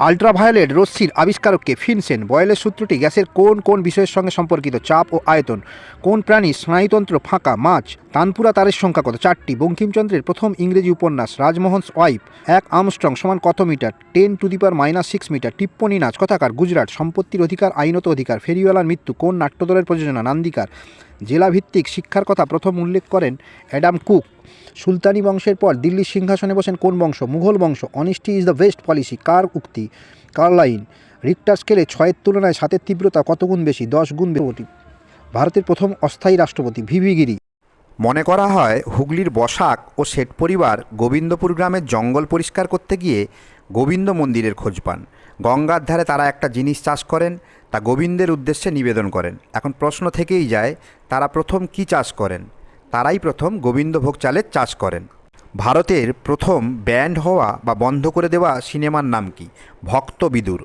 Ultraviolet রশ্মির আবিষ্কারককে ফিনসেন। বয়েলের সূত্রটি গ্যাসের কোন কোন বিষয়ের সঙ্গে সম্পর্কিত? চাপ ও আয়তন। কোন প্রাণীর স্নায়ুতন্ত্র ফাঁকা? মাছ। তানপুরা তারের সংখ্যা কত? 4টি। বঙ্কিমচন্দ্রের প্রথম ইংরেজি উপন্যাস রাজমোহনস ওয়াইফ। এক আর্মস্ট্রং সমান কত মিটার? 10⁻⁻6 মিটার। টিপ্পনী নাচ কথাকার? গুজরাট। সম্পত্তির অধিকার আইনত অধিকার। ফেরিওয়ালার মৃত্যু কোন নাট্যদলের প্রযোজনা? নান্দিকার। জেলাভিত্তিক শিক্ষার কথা প্রথম উল্লেখ করেন অ্যাডাম কুক। সুলতানি বংশের পর দিল্লির সিংহাসনে বসেন কোন বংশ? মুঘল বংশ। Honesty is the best policy কার উক্তি? কার্লাইন। রিক্টার স্কেলে 6-এর তুলনায় 7-এর তীব্রতা কত গুণ বেশি? 10 গুণ বেশি। ভারতের প্রথম অস্থায়ী রাষ্ট্রপতি? ভিভি গিরি। মনে করা হয় হুগলির বসাক ও শেঠ পরিবার গোবিন্দপুর গ্রামের জঙ্গল পরিষ্কার করতে গিয়ে গোবিন্দ মন্দিরের খোঁজ পান। গঙ্গার ধারে তারা একটা জিনিস চাষ করেন, তা গোবিন্দের উদ্দেশ্যে নিবেদন করেন। এখন প্রশ্ন থেকেই যায়, তারা প্রথম কি চাষ করেন? তারাই প্রথম গোবিন্দভোগ চালের চাষ করেন। ভারতের প্রথম ব্যান্ড হওয়া বা বন্ধ করে দেওয়া সিনেমার নাম কি? ভক্ত বিদুর।